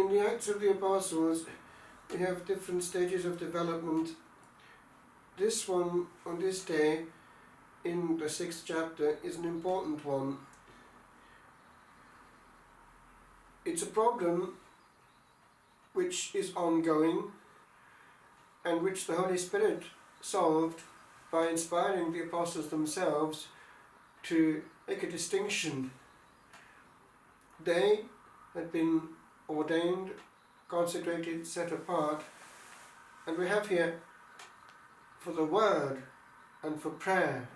in the Acts of the Apostles, we have different stages of development. This one, on this day, in the 6th chapter, is an important one. It's a problem which is ongoing and which the Holy Spirit solved by inspiring the apostles themselves to make a distinction. They had been ordained, consecrated, set apart, and we have here for the word and for prayer,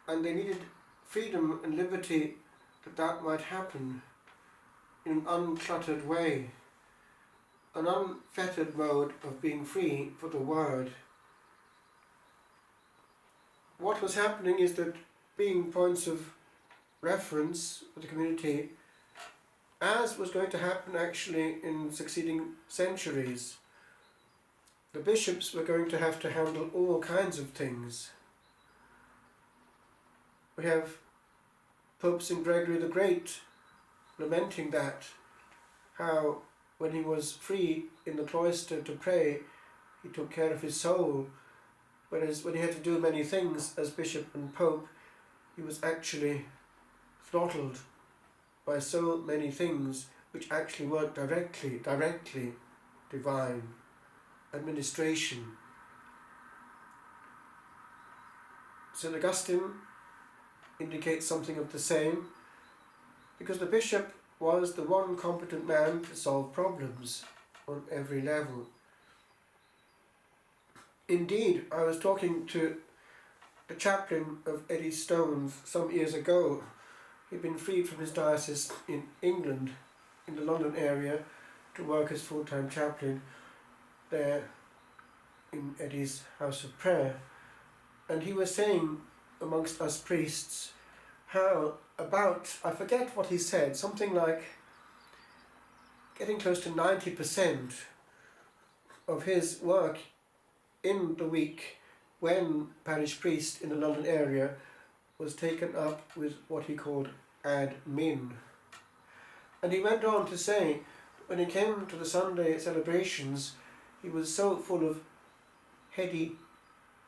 and they needed freedom and liberty that might happen in an uncluttered way, an unfettered mode of being free for the word. What was happening is that, being points of reference for the community, as was going to happen actually in succeeding centuries, the bishops were going to have to handle all kinds of things. We have Pope St. Gregory the Great lamenting that, how when he was free in the cloister to pray, he took care of his soul, whereas when he had to do many things as bishop and pope, he was actually throttled by so many things which actually weren't directly divine. Administration. St. Augustine indicates something of the same, because the bishop was the one competent man to solve problems on every level. Indeed, I was talking to the chaplain of Eddie Stone's some years ago. He'd been freed from his diocese in England, in the London area, to work as full-time chaplain there in Eddie's house of prayer. And he was saying, amongst us priests, how about, I forget what he said, something like getting close to 90% of his work in the week, when parish priest in the London area, was taken up with what he called admin. And he went on to say, when he came to the Sunday celebrations, he was so full of heady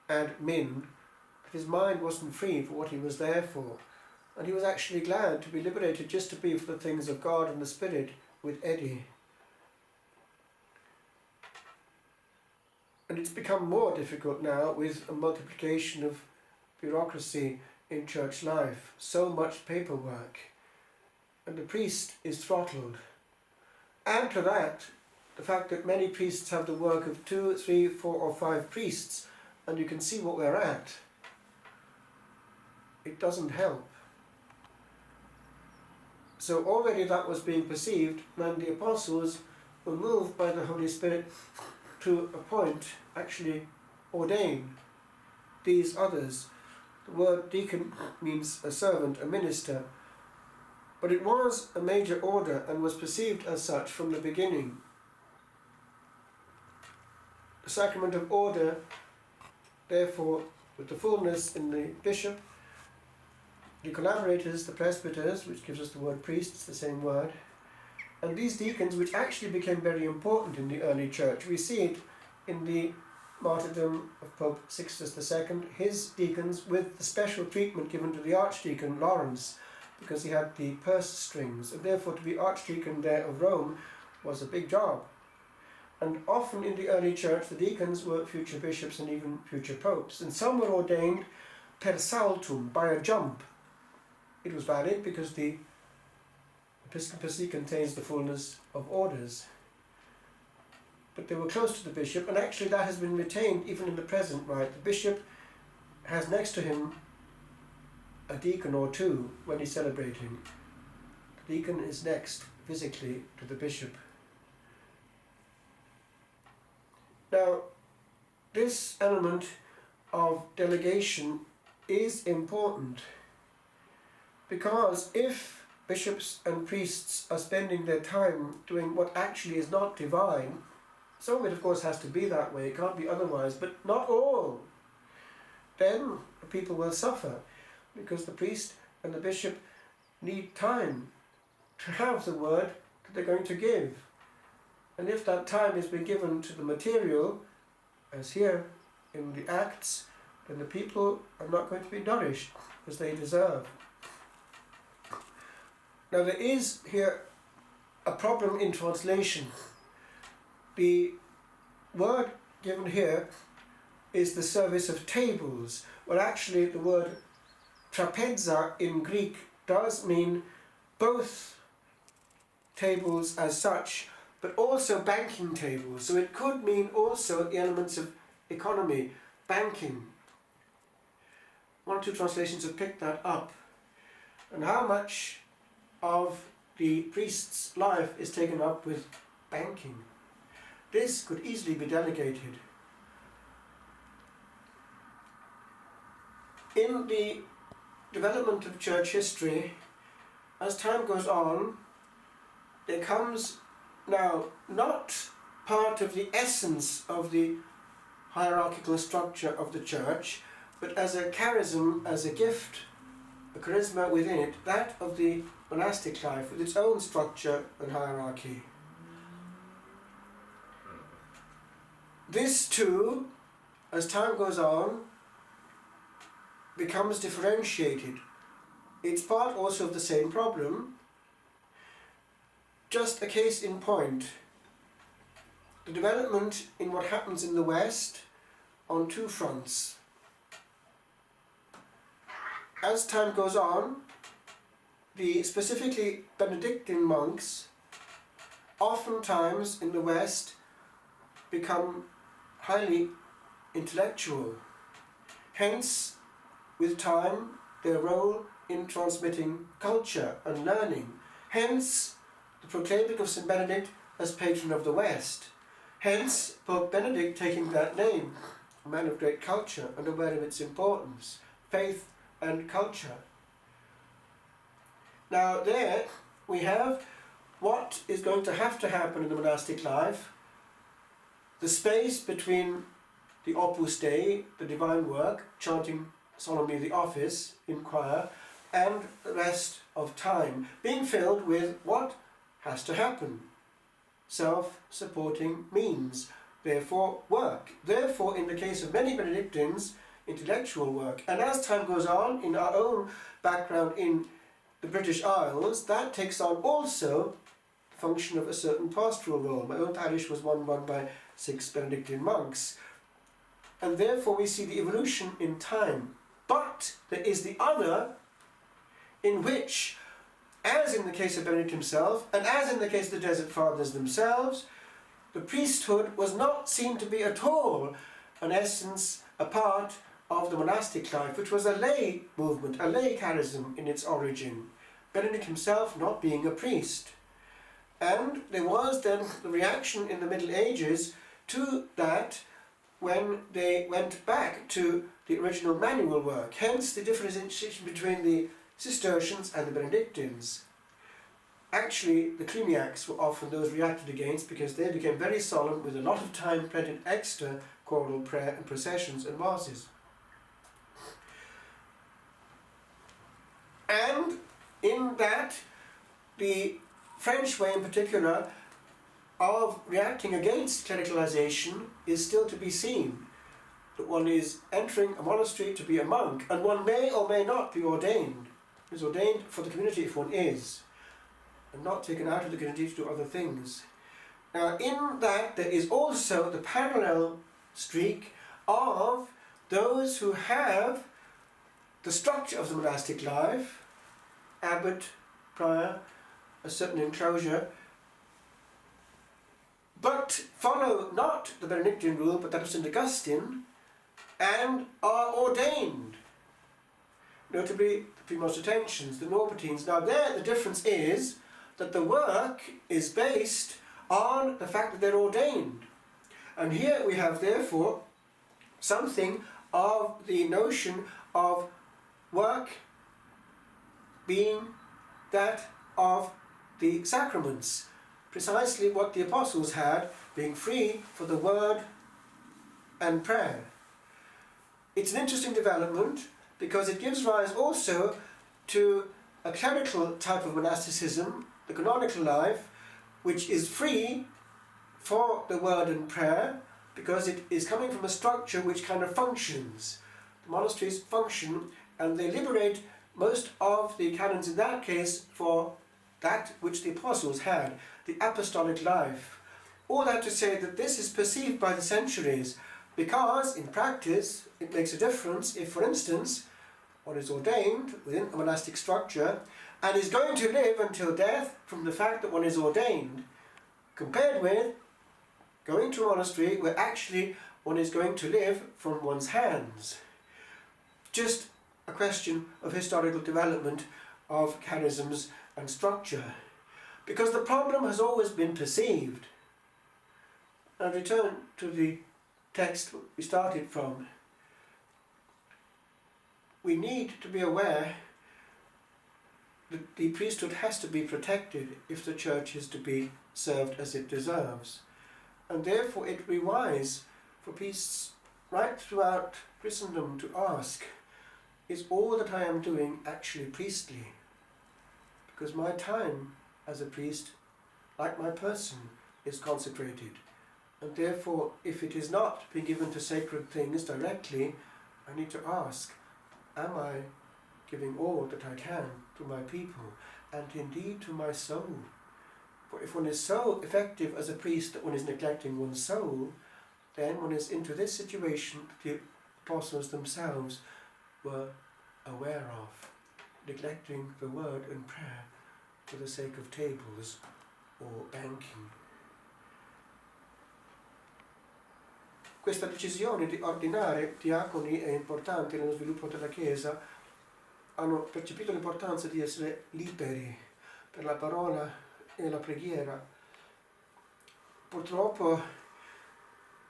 admin that his mind wasn't free for what he was there for. And he was actually glad to be liberated just to be for the things of God and the Spirit with Eddie. And it's become more difficult now with a multiplication of bureaucracy in church life, so much paperwork, and the priest is throttled. Add to that the fact that many priests have the work of 2, 3, 4 or 5 priests, and you can see what we're at. It doesn't help. So already that was being perceived when the apostles were moved by the Holy Spirit to appoint, actually ordain, these others. The word deacon means a servant, a minister, but it was a major order and was perceived as such from the beginning. The sacrament of order, therefore, with the fullness in the bishop, the collaborators, the presbyters, which gives us the word priest, it's the same word, and these deacons, which actually became very important in the early church. We see it in the martyrdom of Pope Sixtus II, his deacons, with the special treatment given to the Archdeacon Lawrence, because he had the purse strings, and therefore to be Archdeacon there of Rome was a big job. And often in the early church the deacons were future bishops and even future popes, and some were ordained per saltum, by a jump. It was valid because the episcopacy contains the fullness of orders. But they were close to the bishop, and actually that has been retained even in the present rite. The bishop has next to him a deacon or two when he's celebrating. The deacon is next physically to the bishop. Now, this element of delegation is important, because if bishops and priests are spending their time doing what actually is not divine, some of it of course has to be that way, it can't be otherwise, but not all, then the people will suffer, because the priest and the bishop need time to have the word that they're going to give. And if that time is being given to the material, as here in the Acts, then the people are not going to be nourished as they deserve. Now there is here a problem in translation. The word given here is the service of tables. Well, actually the word trapeza in Greek does mean both tables as such, but also banking tables. So it could mean also the elements of economy, banking. One or two translations have picked that up. And how much of the priest's life is taken up with banking? This could easily be delegated. In the development of church history, as time goes on, there comes now not part of the essence of the hierarchical structure of the church, but as a charism, as a gift, a charisma within it, that of the monastic life with its own structure and hierarchy. This too, as time goes on, becomes differentiated. It's part also of the same problem. Just a case in point. The development in what happens in the West on two fronts. As time goes on, the specifically Benedictine monks oftentimes in the West become highly intellectual. Hence, with time, their role in transmitting culture and learning. Hence, the proclaiming of St. Benedict as patron of the West. Hence, Pope Benedict taking that name, a man of great culture and aware of its importance, faith and culture. Now there we have what is going to happen in the monastic life, the space between the Opus Dei, the divine work, chanting solemnly the office in choir, and the rest of time, being filled with what has to happen. Self-supporting means, therefore work. Therefore, in the case of many Benedictines, intellectual work. And as time goes on, in our own background in the British Isles, that takes on also the function of a certain pastoral role. My own parish was one run by 6 Benedictine monks. And therefore we see the evolution in time. But there is the other, in which, as in the case of Benedict himself, and as in the case of the Desert Fathers themselves, the priesthood was not seen to be at all an essence, a part of the monastic life, which was a lay movement, a lay charism in its origin. Benedict himself not being a priest. And there was then the reaction in the Middle Ages to that when they went back to the original manual work. Hence the differentiation between the Cistercians and the Benedictines. Actually, the Cluniacs were often those reacted against because they became very solemn with a lot of time spent in extra choral prayer and processions and masses. And in that, the French way in particular of reacting against clericalization is still to be seen. That one is entering a monastery to be a monk, and one may or may not be ordained. Is ordained for the community if one is, and not taken out of the community to do other things. Now in that there is also the parallel streak of those who have the structure of the monastic life, abbot, prior, a certain enclosure, but follow not the Benedictine rule but that of St. Augustine, and are ordained. Notably the Premonstratensians, the Norbertines. Now there the difference is that the work is based on the fact that they're ordained. And here we have therefore something of the notion of work being that of the sacraments. Precisely what the apostles had, being free for the word and prayer. It's an interesting development because it gives rise also to a clerical type of monasticism, the canonical life, which is free for the word and prayer because it is coming from a structure which kind of functions. The monasteries function and they liberate most of the canons in that case for that which the apostles had, the apostolic life. All that to say that this is perceived by the centuries because in practice it makes a difference if, for instance, one is ordained within a monastic structure and is going to live until death from the fact that one is ordained, compared with going to a monastery where actually one is going to live from one's hands. Just a question of historical development of charisms and structure. Because the problem has always been perceived. And return to the text we started from. We need to be aware that the priesthood has to be protected if the church is to be served as it deserves. And therefore it would be wise for priests right throughout Christendom to ask, is all that I am doing actually priestly? Because my time as a priest, like my person, is consecrated. And therefore, if it is not being given to sacred things directly, I need to ask, am I giving all that I can to my people, and indeed to my soul? For if one is so effective as a priest that one is neglecting one's soul, then one is into this situation that the apostles themselves were aware of, neglecting the word and prayer for the sake of tables or banking. Questa decisione di ordinare diaconi è importante nello sviluppo della Chiesa. Hanno percepito l'importanza di essere liberi per la parola e la preghiera. Purtroppo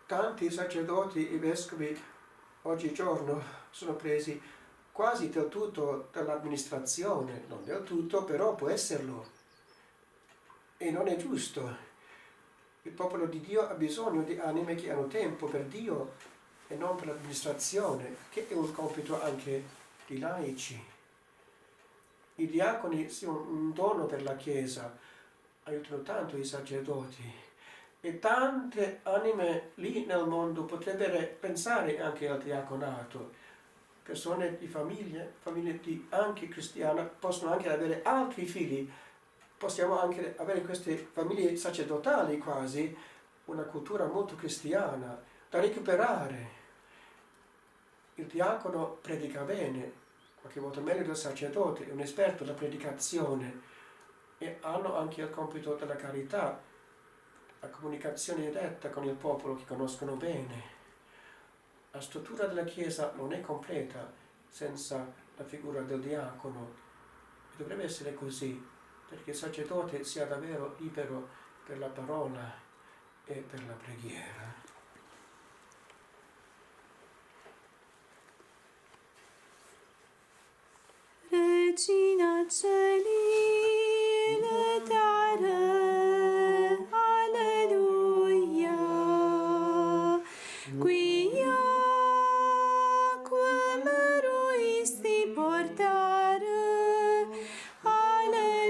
tanti sacerdoti e vescovi oggigiorno sono presi quasi del tutto dall'amministrazione, non del tutto, però può esserlo. E non è giusto. Il popolo di Dio ha bisogno di anime che hanno tempo per Dio e non per l'amministrazione, che è un compito anche di laici. I diaconi sono un dono per la Chiesa, aiutano tanto i sacerdoti e tante anime lì nel mondo potrebbero pensare anche al diaconato. Persone di famiglie di anche cristiane, possono anche avere altri figli. Possiamo anche avere queste famiglie sacerdotali quasi, una cultura molto cristiana, da recuperare. Il diacono predica bene, qualche volta meglio del sacerdote, è un esperto della predicazione e hanno anche il compito della carità, la comunicazione diretta con il popolo che conoscono bene. La struttura della Chiesa non è completa senza la figura del diacono e dovrebbe essere così, perché il sacerdote sia davvero libero per la parola e per la preghiera. Regina Celi, letare, alleluia, quia meruisti portare, alleluia,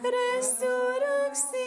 resurrexi